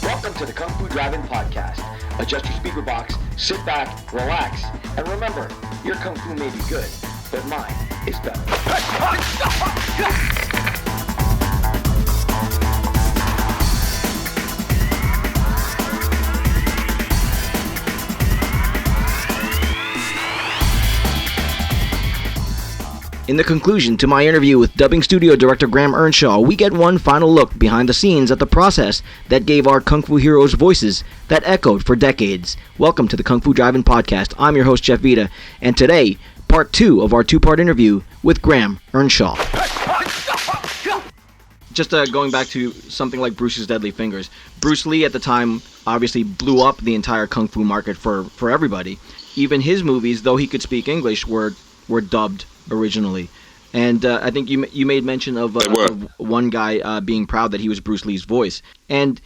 Welcome to the Kung Fu Drive-In Podcast. Adjust your speaker box, sit back, relax, and remember, your Kung Fu may be good, but mine is better. In the conclusion to my interview with dubbing studio director Graham Earnshaw, we get one final look behind the scenes at the process that gave our Kung Fu heroes voices that echoed for decades. Welcome to the Kung Fu Drive-In Podcast. I'm your host, Jeff Vita, and today, part 2 of our 2-part interview with Graham Earnshaw. Just going back to something like Bruce's Deadly Fingers. Bruce Lee at the time obviously blew up the entire Kung Fu market for everybody. Even his movies, though he could speak English, were dubbed originally, and I think you made mention of one guy being proud that he was Bruce Lee's voice, and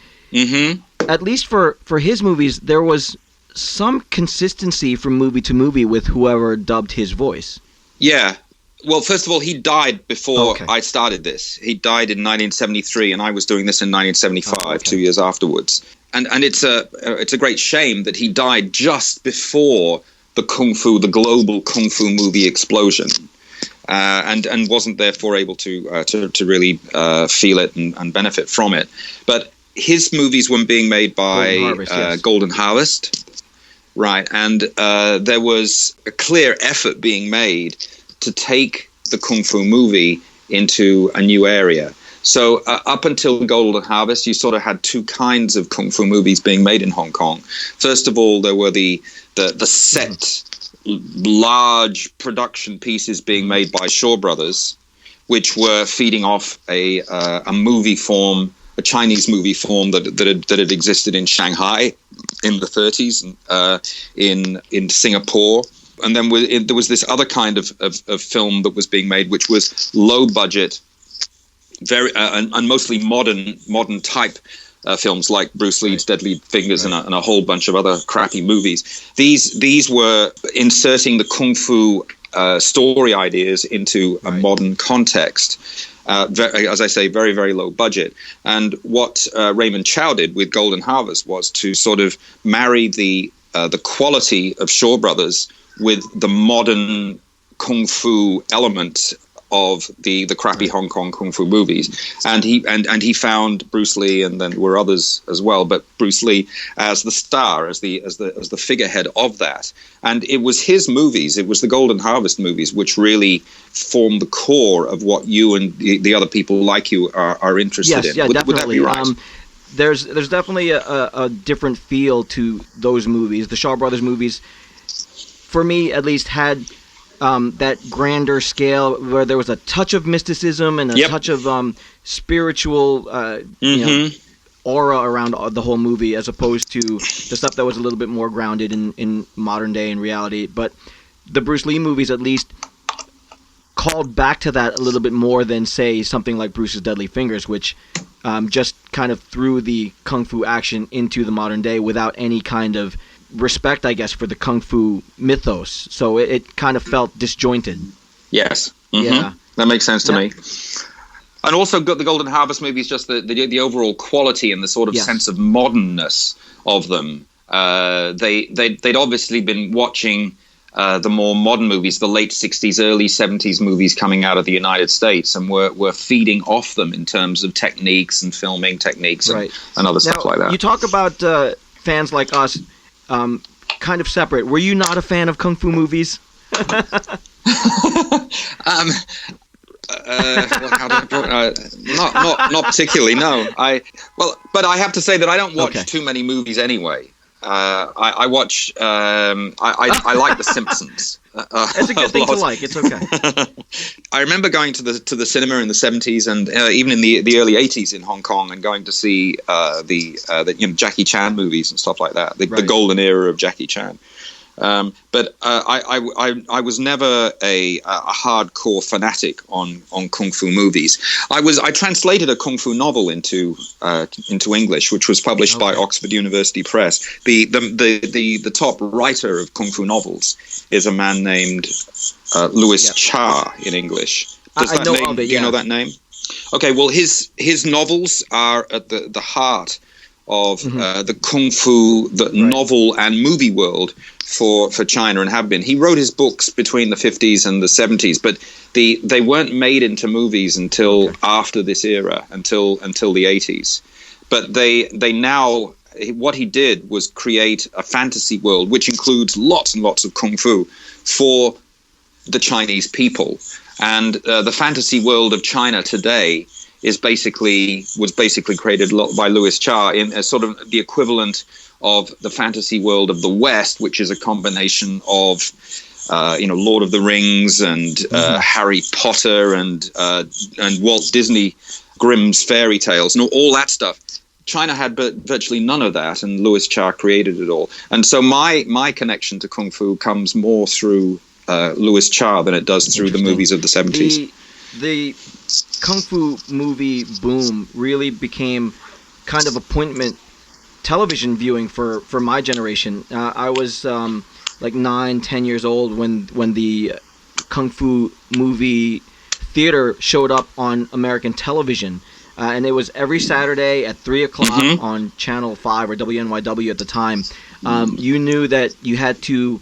at least for his movies there was some consistency from movie to movie with whoever dubbed his voice. Yeah, well, first of all, he died before I started this. He died in 1973, and I was doing this in 1975, 2 years afterwards. And it's a great shame that he died just before the global Kung Fu movie explosion, and wasn't therefore able to really feel it and benefit from it. But his movies were being made by Golden Harvest, right? And there was a clear effort being made to take the Kung Fu movie into a new area. So up until Golden Harvest, you sort of had two kinds of Kung Fu movies being made in Hong Kong. First of all, there were the set, large production pieces being made by Shaw Brothers, which were feeding off a movie form, a Chinese movie form that had existed in Shanghai in the 30s, in Singapore. And then there was this other kind of film that was being made, which was low budget, very and mostly modern type films like Bruce Lee's Deadly Fingers and a whole bunch of other crappy movies. These were inserting the Kung Fu story ideas into a modern context. As I say, very, very low budget. And what Raymond Chow did with Golden Harvest was to sort of marry the quality of Shaw Brothers with the modern Kung Fu element of the crappy Hong Kong Kung Fu movies, and he found Bruce Lee, and then there were others as well, but Bruce Lee as the star, as the figurehead of that. And it was his movies, it was the Golden Harvest movies, which really formed the core of what you and the other people like you are interested in. Yeah, definitely. Would that be right? There's definitely a different feel to those movies. The Shaw Brothers movies, for me at least, had that grander scale where there was a touch of mysticism and a touch of spiritual aura around the whole movie, as opposed to the stuff that was a little bit more grounded in modern day and reality. But the Bruce Lee movies at least called back to that a little bit more than, say, something like Bruce's Deadly Fingers, which just kind of threw the Kung Fu action into the modern day without any kind of respect, I guess, for the Kung Fu mythos. So it kind of felt disjointed. Yes. Yeah. That makes sense to me. And also the Golden Harvest movies, just the overall quality and the sort of sense of modernness of them. They'd obviously been watching the more modern movies, the late 60s, early 70s movies coming out of the United States, and were feeding off them in terms of techniques and filming techniques and other stuff like that. You talk about fans like us, kind of separate. Were you not a fan of Kung Fu movies? Not particularly. No. But I have to say that I don't watch too many movies anyway. I watch. I like The Simpsons. It's a good thing to like. It's okay. I remember going to the cinema in the 70s and even in the early 80s in Hong Kong, and going to see the Jackie Chan movies and stuff like that. The golden era of Jackie Chan. But I was never a hardcore fanatic on kung fu movies. I translated a kung fu novel into English, which was published by Oxford University Press. The top writer of kung fu novels is a man named Louis Cha in English. Do you know that name? Okay, well, his novels are at the heart of the kung fu, novel and movie world for China, and have been. He wrote his books between the 50s and the 70s, but they weren't made into movies until after this era, until the 80s. But they now, what he did was create a fantasy world which includes lots and lots of kung fu for the Chinese people. And the fantasy world of China today was basically created by Louis Cha in a sort of the equivalent of the fantasy world of the West, which is a combination of Lord of the Rings and Harry Potter and Walt Disney Grimm's fairy tales and all that stuff. China had virtually none of that, and Louis Cha created it all. And so my connection to kung fu comes more through Louis Cha than it does through the movies of the 70s. The kung fu movie boom really became kind of appointment television viewing for my generation. I was like 9-10 years old when the kung fu movie theater showed up on American television. And it was every Saturday at 3 o'clock on Channel 5 or WNYW at the time. You knew that you had to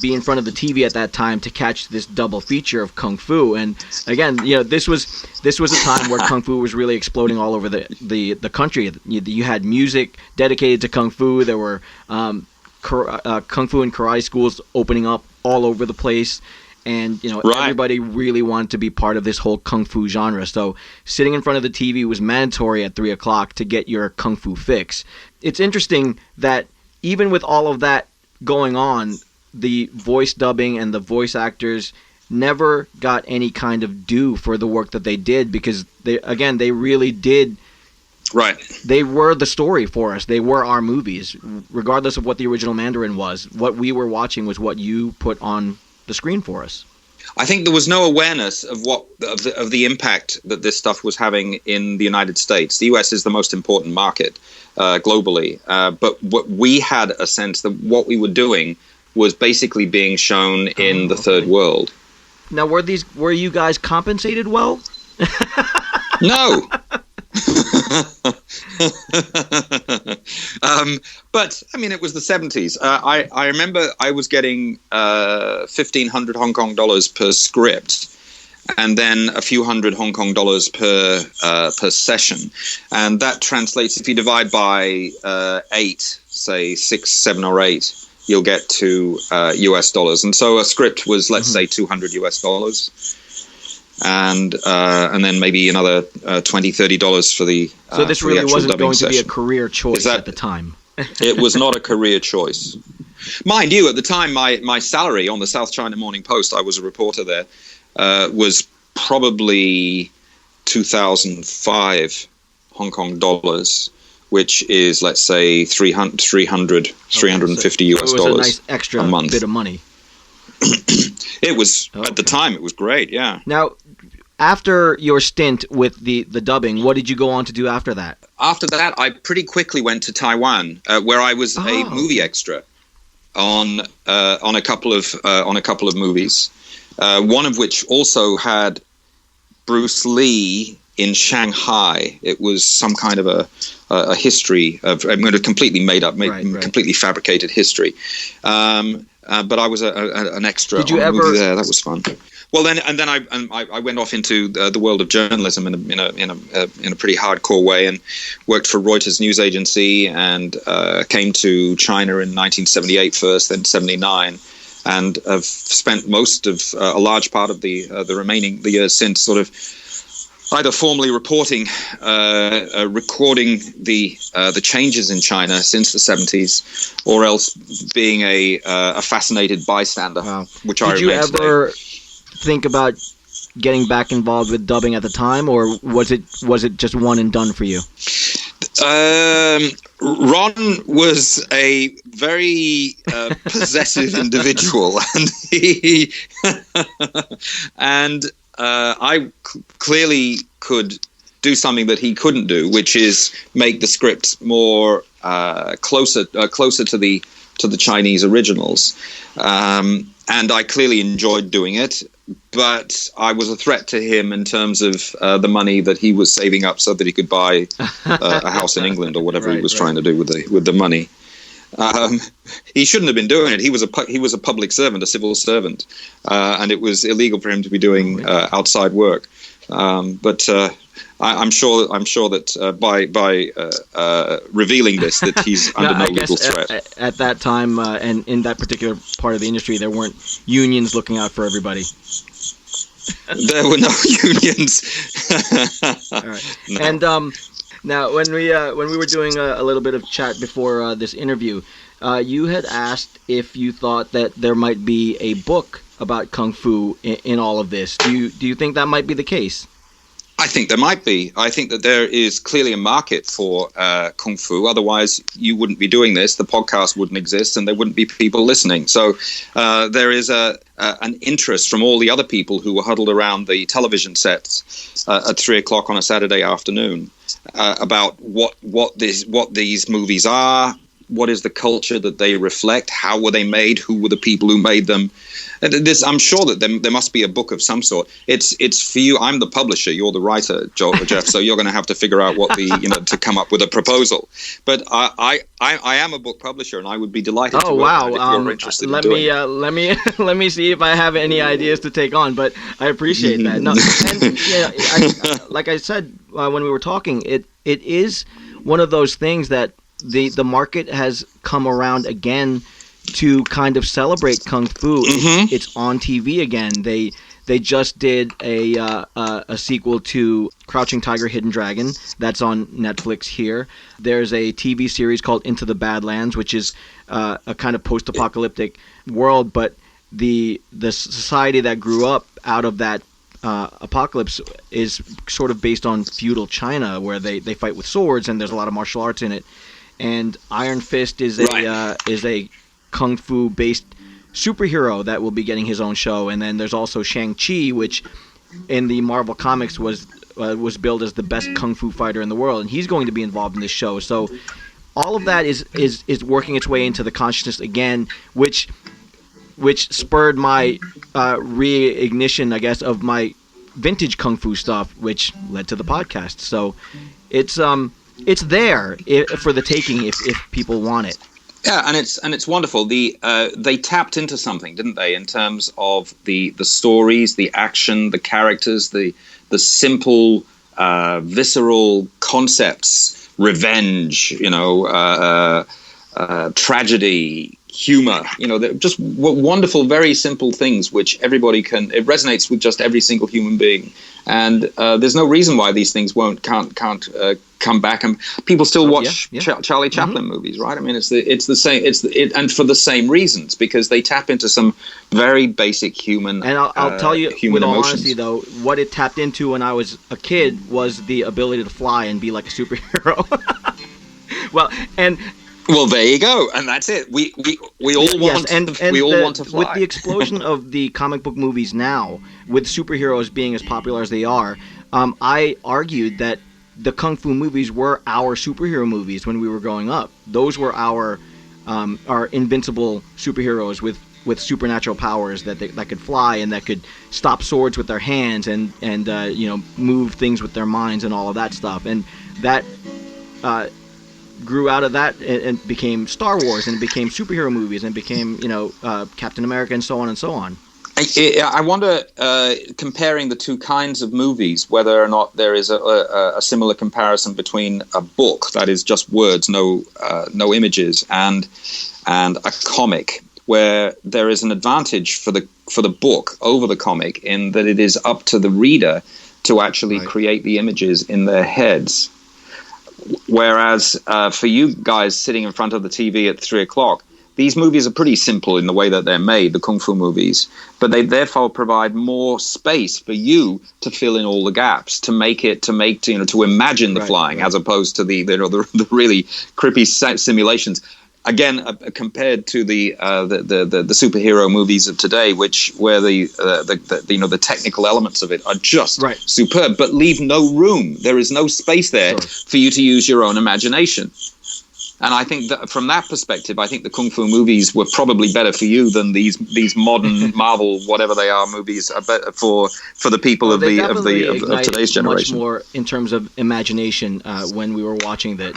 be in front of the TV at that time to catch this double feature of kung fu. And again, this was a time where kung fu was really exploding all over the country. You had music dedicated to kung fu. There were kung fu and karate schools opening up all over the place. And everybody really wanted to be part of this whole kung fu genre. So sitting in front of the TV was mandatory at 3 o'clock to get your kung fu fix. It's interesting that even with all of that going on, the voice dubbing and the voice actors never got any kind of due for the work that they did, because they really did. Right. They were the story for us. They were our movies, regardless of what the original Mandarin was. What we were watching was what you put on the screen for us. I think there was no awareness of the impact that this stuff was having in the United States. The US is the most important market globally, but what we had a sense that what we were doing was basically being shown in the third world. Now, were you guys compensated well? No. But I mean, it was the 70s. I remember I was getting 1,500 Hong Kong dollars per script, and then a few hundred Hong Kong dollars per session, and that translates, if you divide by 8, say 6, 7, or 8, you'll get to US dollars. And so a script was, let's say, $200 US. And then maybe another $20-$30 for the so this really wasn't going to be a session. Career choice at the time. It was not a career choice. Mind you, at the time, my salary on the South China Morning Post, I was a reporter there, was probably 2,005 Hong Kong dollars, which is, let's say, 350 US dollars. It was a nice extra bit of money. It was, at the time, it was great, yeah. Now, after your stint with the dubbing, what did you go on to do after that? After that, I pretty quickly went to Taiwan, where I was a movie extra on a couple of movies. One of which also had Bruce Lee in Shanghai. It was some kind of a history of a completely made up, completely fabricated history. But I was an extra on a movie there. That was fun. Well, then I went off into the world of journalism in a pretty hardcore way, and worked for Reuters news agency, and came to China in 1978 first, then 79, and have spent most of a large part of the remaining years since sort of either formally reporting, recording the changes in China since the 70s, or else being a fascinated bystander, which I remain today. Did you ever think about getting back involved with dubbing at the time, or was it just one and done for you? Ron was a very possessive individual, and I clearly could do something that he couldn't do, which is make the script more closer to the Chinese originals. And I clearly enjoyed doing it, but I was a threat to him in terms of the money that he was saving up so that he could buy a house in England or whatever he was trying to do with the money. He shouldn't have been doing it. He was a public servant, a civil servant, and it was illegal for him to be doing outside work. But I'm sure that by revealing this, that he's under no legal threat. At that time, and in that particular part of the industry, there weren't unions looking out for everybody. There were no unions. All right. No. And now, when we were doing a little bit of chat before this interview, you had asked if you thought that there might be a book about kung fu in all of this. Do you think that might be the case? I think there might be. I think that there is clearly a market for kung fu. Otherwise, you wouldn't be doing this. The podcast wouldn't exist, and there wouldn't be people listening. So there is an interest from all the other people who were huddled around the television sets at 3:00 on a Saturday afternoon about what these movies are. What is the culture that they reflect? How were they made? Who were the people who made them? I'm sure that there must be a book of some sort. It's for you. I'm the publisher. You're the writer, Jeff. So you're going to have to figure out what to come up with a proposal. But I am a book publisher, and I would be delighted. Oh, to wow! If you're interested let in doing me let me see if I have any ideas to take on. But I appreciate that. No, and like I said when we were talking, it is one of those things that the market has come around again to kind of celebrate kung fu. Mm-hmm. It's on TV again. They just did a sequel to Crouching Tiger, Hidden Dragon. That's on Netflix here. There's a TV series called Into the Badlands, which is a kind of post-apocalyptic world, but the society that grew up out of that apocalypse is sort of based on feudal China, where they fight with swords, and there's a lot of martial arts in it. And Iron Fist is a kung fu based superhero that will be getting his own show. And then there's also Shang-Chi, which in the Marvel Comics was billed as the best kung fu fighter in the world, and he's going to be involved in this show. So all of that is working its way into the consciousness again, which spurred my reignition, I guess, of my vintage kung fu stuff, which led to the podcast. So it's there for the taking if people want it. Yeah, and it's wonderful. They tapped into something, didn't they, in terms of the stories, the action, the characters, the simple, visceral concepts, revenge, tragedy, humor. They're just wonderful, very simple things which everybody it resonates with just every single human being. And there's no reason why these things can't come back, and people still watch Charlie Chaplin movies, right? I mean, it's the same. And for the same reasons, because they tap into some very basic human. And I'll tell you, with all emotions. honesty, though, what it tapped into when I was a kid was the ability to fly and be like a superhero. Well, there you go, and that's it. We all want to fly. With the explosion of the comic book movies now, with superheroes being as popular as they are, I argued that the kung fu movies were our superhero movies when we were growing up. Those were our invincible superheroes with supernatural powers that could fly and that could stop swords with their hands and move things with their minds and all of that stuff. And that grew out of that and became Star Wars, and it became superhero movies, and became Captain America, and so on and so on. I wonder, comparing the two kinds of movies, whether or not there is a similar comparison between a book that is just words, no images, and a comic, where there is an advantage for the book over the comic in that it is up to the reader to actually create the images in their heads. Whereas for you guys sitting in front of the TV at 3:00, these movies are pretty simple in the way that they're made, the kung fu movies, but they therefore provide more space for you to fill in all the gaps, to imagine the flying, as opposed to the really creepy simulations. Again, compared to the superhero movies of today, where the technical elements of it are just superb, but leave no room. There is no space there for you to use your own imagination. And I think that from that perspective, I think the kung fu movies were probably better for you than these modern Marvel, whatever they are, movies are better for the people of today's generation. Much more in terms of imagination when we were watching that,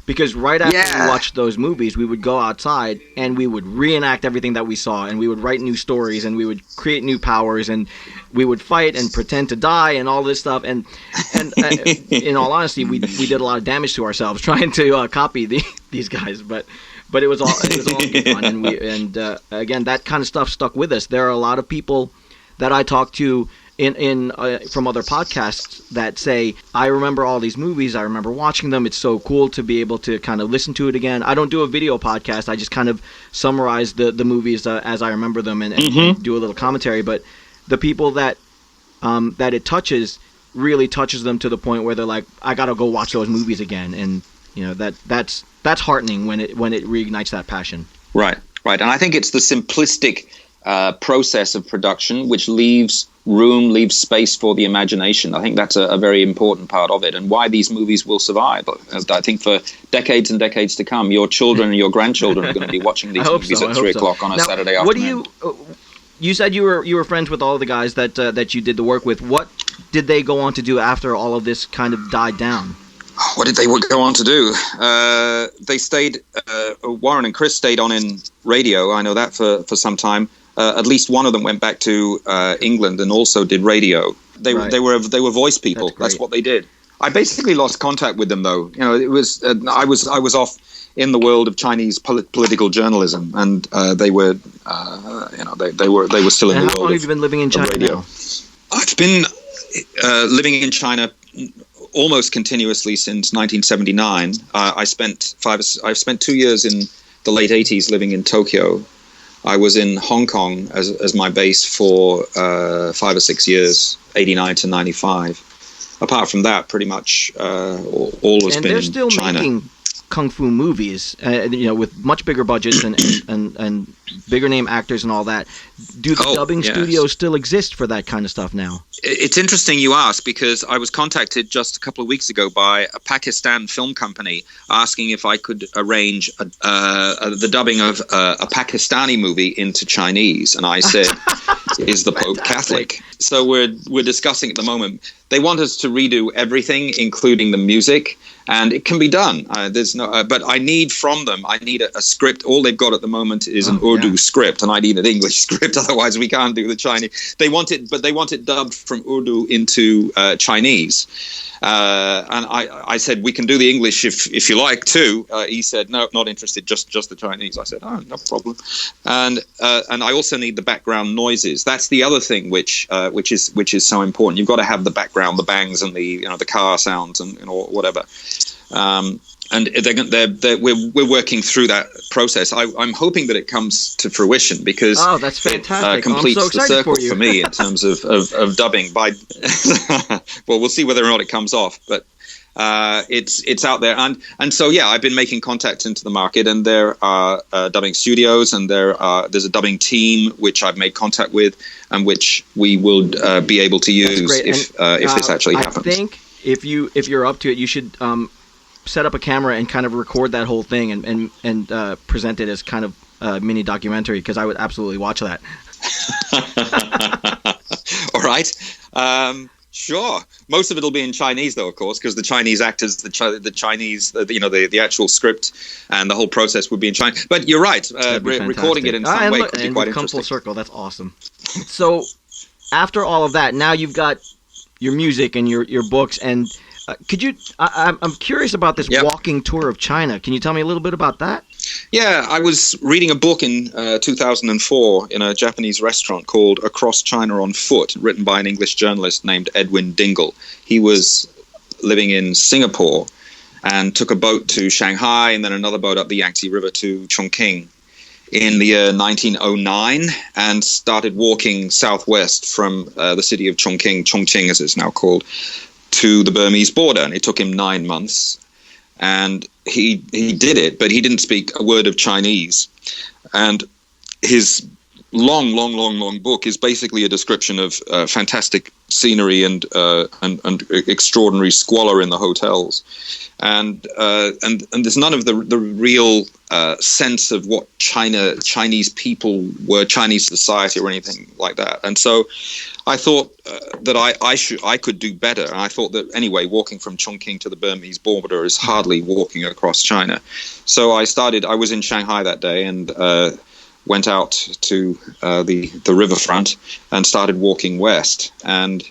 because right after we watched those movies, we would go outside and we would reenact everything that we saw, and we would write new stories, and we would create new powers, and we would fight and pretend to die and all this stuff. And in all honesty, we did a lot of damage to ourselves trying to copy these guys, but it was all good fun, and again, that kind of stuff stuck with us. There are a lot of people that I talk to in from other podcasts that say, I remember all these movies, I remember watching them, it's so cool to be able to kind of listen to it again. I don't do a video podcast, I just kind of summarize the movies as I remember them and do a little commentary, but the people that it touches really touches them to the point where they're like, I gotta go watch those movies again, and that's heartening when it reignites that passion. Right. And I think it's the simplistic process of production which leaves space for the imagination. I think that's a very important part of it, and why these movies will survive. I think for decades and decades to come, your children and your grandchildren are going to be watching these movies at 3 o'clock on a Saturday afternoon. You said you were friends with all of the guys that you did the work with. What did they go on to do after all of this kind of died down? What did they go on to do? They stayed. Warren and Chris stayed on in radio. I know that for some time. At least one of them went back to England and also did radio. They were voice people. That's what they did. I basically lost contact with them, though. It was I was off in the world of Chinese political journalism, and they were they were still in the world. How long have you been living in China now? I've been living in China almost continuously since 1979. I've spent 2 years in the late 80s living in Tokyo. I was in Hong Kong as my base for 5 or 6 years, 89 to 95. Apart from that, pretty much all has been in China. And they're still making kung fu movies, with much bigger budgets and bigger name actors and all that. Do the dubbing studios still exist for that kind of stuff now? It's interesting you ask, because I was contacted just a couple of weeks ago by a Pakistan film company asking if I could arrange the dubbing of a Pakistani movie into Chinese, and I said, "Is the Pope Catholic?" So we're discussing at the moment. They want us to redo everything, including the music, and it can be done. But I need from them. I need a script. All they've got at the moment is an Urdu script, and I need an English script. Otherwise, we can't do the Chinese. They want it dubbed from Urdu into Chinese. And I said, we can do the English if you like too. He said, no, not interested, just the Chinese. I said, oh, no problem. And I also need the background noises. That's the other thing which is so important. You've got to have the background, the bangs and the car sounds and whatever. And we're working through that process. I'm hoping that it comes to fruition, because that's fantastic. It completes the circle for me in terms of dubbing. Well, we'll see whether or not it comes off, but it's out there. And so I've been making contacts into the market, and there are dubbing studios, and there's a dubbing team which I've made contact with, and which we will be able to use if this actually happens. I think if you're up to it, you should set up a camera and kind of record that whole thing and present it as kind of a mini documentary, because I would absolutely watch that. All right. Sure. Most of it will be in Chinese, though, of course, because the Chinese actors, the Chinese, the actual script and the whole process would be in Chinese. But you're right. Recording it in some way could be quite interesting. Come full circle. That's awesome. So after all of that, now you've got your music and your books, and could you? I'm curious about this walking tour of China. Can you tell me a little bit about that? Yeah, I was reading a book in 2004 in a Japanese restaurant called Across China on Foot, written by an English journalist named Edwin Dingle. He was living in Singapore and took a boat to Shanghai and then another boat up the Yangtze River to Chongqing. in the year 1909 and started walking southwest from the city of Chongqing as it's now called, to the Burmese border. And it took him 9 months. And he did it, but he didn't speak a word of Chinese. And his long book is basically a description of fantastic scenery and extraordinary squalor in the hotels, and there's none of the real sense of what Chinese people were, Chinese society, or anything like that. And so I thought that I could do better. And I thought that anyway, walking from Chongqing to the Burmese border is hardly walking across China. So I was in Shanghai that day and went out to the riverfront and started walking west. And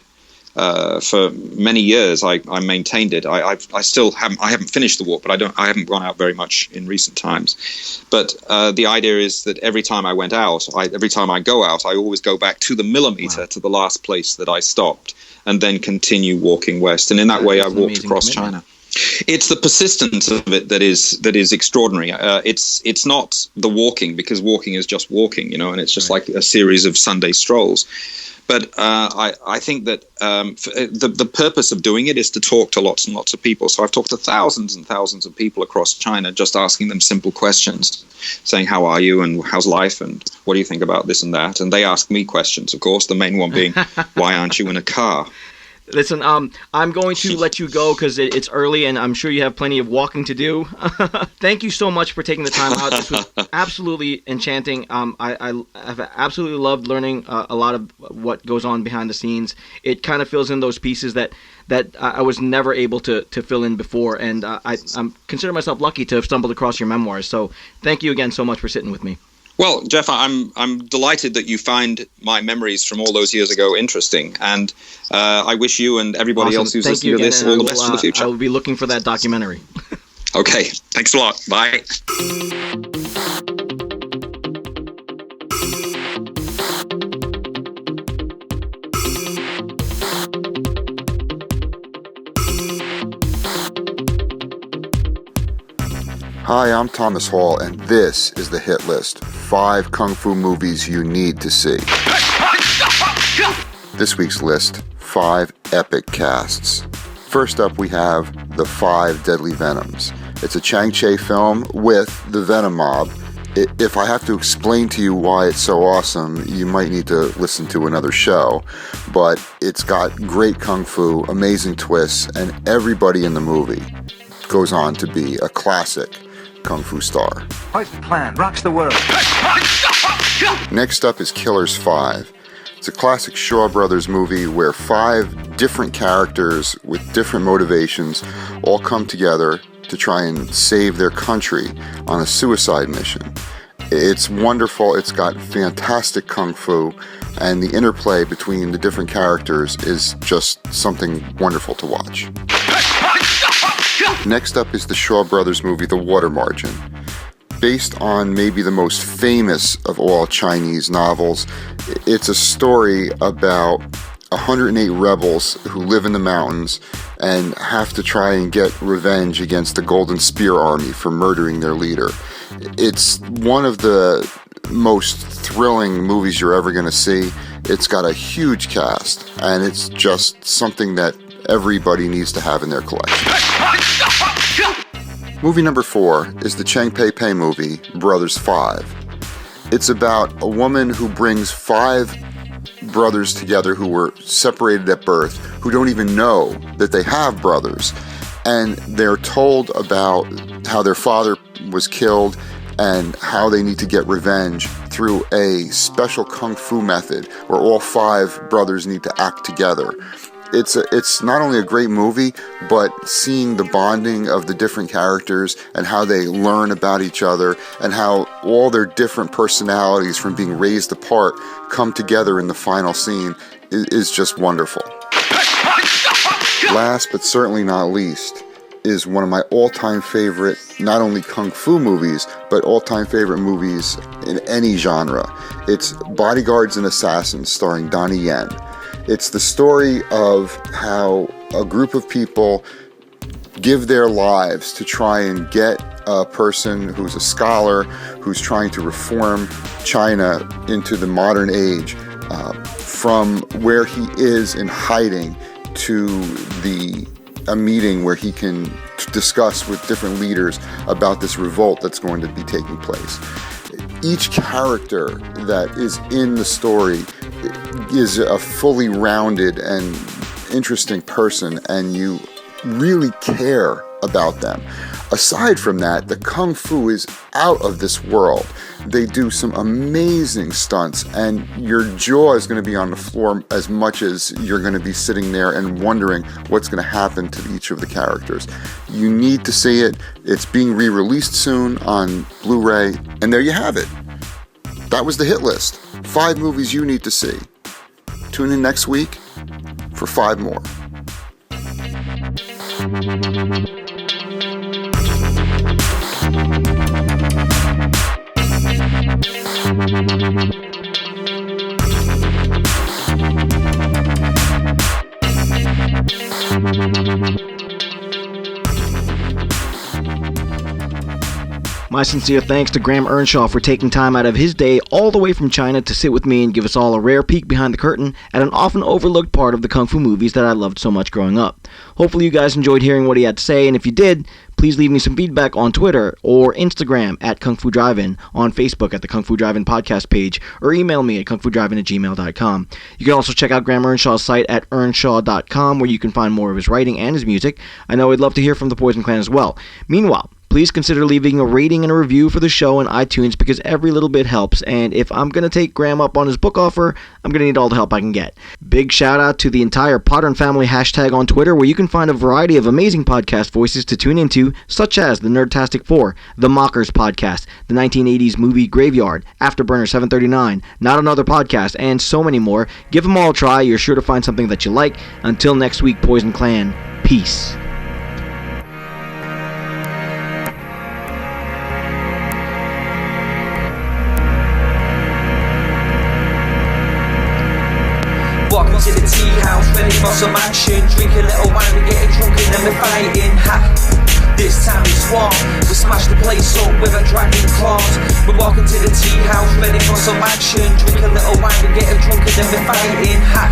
for many years, I maintained it. I still haven't finished the walk, but I haven't gone out very much in recent times. But the idea is that every time I went out, every time I go out, I always go back to the millimeter, to the last place that I stopped, and then continue walking west. And in that way, I walked across China. It's the persistence of it that is extraordinary. It's not the walking, because walking is just walking, and it's just like a series of Sunday strolls. But I think that the purpose of doing it is to talk to lots and lots of people. So I've talked to thousands and thousands of people across China, just asking them simple questions, saying, how are you and how's life and what do you think about this and that? And they ask me questions, of course, the main one being, why aren't you in a car? Listen, I'm going to let you go because it's early and I'm sure you have plenty of walking to do. Thank you so much for taking the time out. This was absolutely enchanting. I have absolutely loved learning a lot of what goes on behind the scenes. It kind of fills in those pieces that I was never able to fill in before, and I'm consider myself lucky to have stumbled across your memoirs. So thank you again so much for sitting with me. Well, Jeff, I'm delighted that you find my memories from all those years ago interesting, and I wish you and everybody else who's listening to this all the best for the future. I will be looking for that documentary. Okay, thanks a lot. Bye. Hi, I'm Thomas Hall, and this is the Hit List. 5 Kung Fu movies you need to see. This week's list, 5 epic casts. First up, we have The 5 Deadly Venoms. It's a Chang Cheh film with the Venom Mob. If I have to explain to you why it's so awesome, you might need to listen to another show. But it's got great kung fu, amazing twists, and everybody in the movie goes on to be a classic kung fu star. White Plan rocks the world. Next up is Killers 5. It's a classic Shaw Brothers movie where 5 different characters with different motivations all come together to try and save their country on a suicide mission. It's wonderful, it's got fantastic kung fu, and the interplay between the different characters is just something wonderful to watch. Next up is the Shaw Brothers movie, The Water Margin. Based on maybe the most famous of all Chinese novels, it's a story about 108 rebels who live in the mountains and have to try and get revenge against the Golden Spear Army for murdering their leader. It's one of the most thrilling movies you're ever going to see. It's got a huge cast, and it's just something that everybody needs to have in their collection. Movie number 4 is the Cheng Pei movie, Brothers 5. It's about a woman who brings 5 brothers together who were separated at birth, who don't even know that they have brothers, and they're told about how their father was killed and how they need to get revenge through a special kung fu method where all 5 brothers need to act together. It's not only a great movie, but seeing the bonding of the different characters and how they learn about each other and how all their different personalities from being raised apart come together in the final scene is just wonderful. Last but certainly not least is one of my all-time favorite, not only kung fu movies, but all-time favorite movies in any genre. It's Bodyguards and Assassins, starring Donnie Yen. It's the story of how a group of people give their lives to try and get a person who's a scholar who's trying to reform China into the modern age, from where he is in hiding to a meeting where he can discuss with different leaders about this revolt that's going to be taking place. Each character that is in the story is a fully rounded and interesting person, and you really care about them. Aside from that, the Kung Fu is out of this world. They do some amazing stunts, and your jaw is going to be on the floor as much as you're going to be sitting there and wondering what's going to happen to each of the characters. You need to see it. It's being re-released soon on Blu-ray, and there you have it. That was the hit list. 5 movies you need to see. Tune in next week for 5 more. My sincere thanks to Graham Earnshaw for taking time out of his day all the way from China to sit with me and give us all a rare peek behind the curtain at an often overlooked part of the Kung Fu movies that I loved so much growing up. Hopefully you guys enjoyed hearing what he had to say, and if you did, please leave me some feedback on Twitter or Instagram at Kung Fu Drive-In, on Facebook at the Kung Fu Drive-In podcast page, or email me at kungfudrivein@gmail.com. You can also check out Graham Earnshaw's site at earnshaw.com, where you can find more of his writing and his music. I know I'd love to hear from the Poison Clan as well. Meanwhile, please consider leaving a rating and a review for the show on iTunes, because every little bit helps, and if I'm going to take Graham up on his book offer, I'm going to need all the help I can get. Big shout out to the entire Potter and Family hashtag on Twitter, where you can find a variety of amazing podcast voices to tune into, such as the Nerdtastic 4, The Mockers Podcast, the 1980s movie Graveyard, Afterburner 739, Not Another Podcast, and so many more. Give them all a try. You're sure to find something that you like. Until next week, Poison Clan, peace. Walking to the tea house, ready for some action. Drink a little wine, we're getting drunk and then we're fighting. Ha! This time it's war. We smash the place up with a dragon claws. We're walking to the tea house, ready for some action. Drink a little wine, we're getting drunk and then we're fighting. Ha!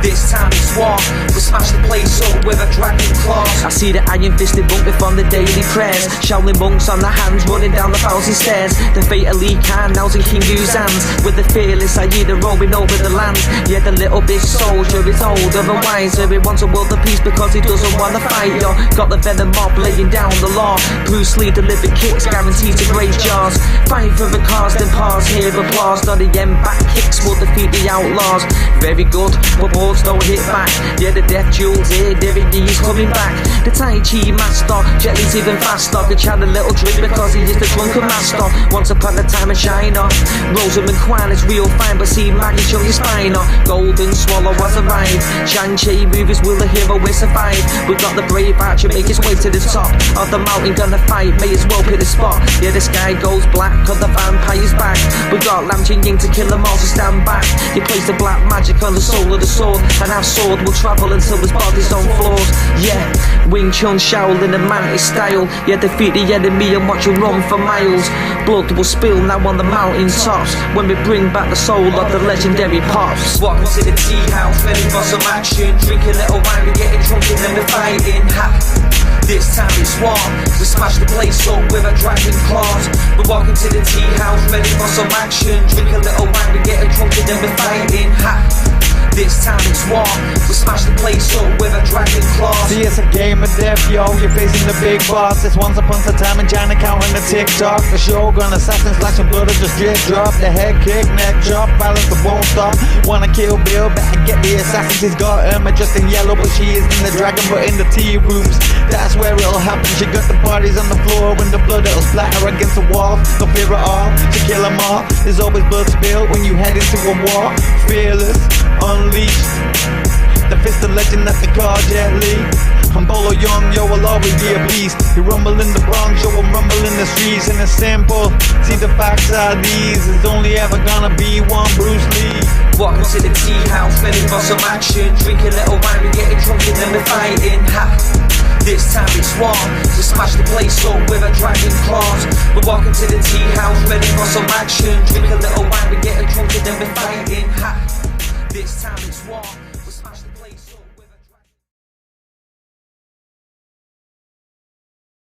This time it's war. We smash the place up with a dragon claws. I see the iron-fisted monk from the daily prayers. Shaolin monks on their hands running down the 1,000 stairs. The fatally Khan now's in King Yu's hands. With the fearless Aida roaming over the land. Yeah, the little bitch soldier is older and wiser. He wants a world of peace because he doesn't want to fight, yo. Got the venom mob laying down the law. Bruce Lee delivered kicks guaranteed to graze jaws. Fight for the cause, then pause, hear applause. Not the end back kicks will defeat the outlaws. Very good, but balls don't hit back. Yeah, the death jewels here, David Yee's coming back. The Tai Chi master, Jet Li's even faster. Could chat a little drink because he is the drunken master. Once upon a time in China, Rosamund Kwan is real fine, but see Maggie show your spine. Golden Swallow has arrived. Shang-Chi movies, will the hero will survive? We got the brave archer make his way to the top of the mountain, gonna fight, may as well pick the spot. Yeah, the sky goes black, cause the vampire's back. We got Lam Ching Ying to kill them all, so stand back. You place the black magic on the soul of the sword, and our sword will travel until his body's on floors. Yeah, Wing Chun Shaolin and Mantis style. Yeah, defeat the enemy and watch him run for miles. Blood will spill now on the mountain tops when we bring back the soul of the legendary Pops. Walking to the tea house, ready for some action. Drink a little wine, we're getting drunk and then we're fighting. Ha! This time it's war. We smash the place up with a dragon claws. We're walking to the tea house, ready for some action. Drink a little wine, we're getting drunk and then we're fighting. Ha! This time it's war. We smash the place up with a dragon claws. See, it's a game of death, yo. You're facing the big boss. It's once upon a time in China, counting the tick-tock. The Shogun assassin slashing blood or just drip drop. The head kick, neck chop, violence that won't stop. Wanna kill Bill, better get the assassins. He's got Irma just in yellow, but she is in the dragon, but in the tea rooms. That's where it'll happen. She got the bodies on the floor when the blood it'll splatter against the wall. No fear at all, to kill them all. There's always blood spilled when you head into a war. Fearless, unleashed. The fist of legend that they call Jet Li. I'm Bolo Young, yo, will always be a beast. You rumble in the Bronx, yo, will rumble in the streets. And it's simple, see the facts are these. There's only ever gonna be one Bruce Lee. Walking to the tea house, ready for some action. Drink a little wine, we're getting drunk and then we're fighting. Ha! This time it's war. We smash the place up with a dragon claws. We're walking to the tea house, ready for some action. Drink a little wine, we get a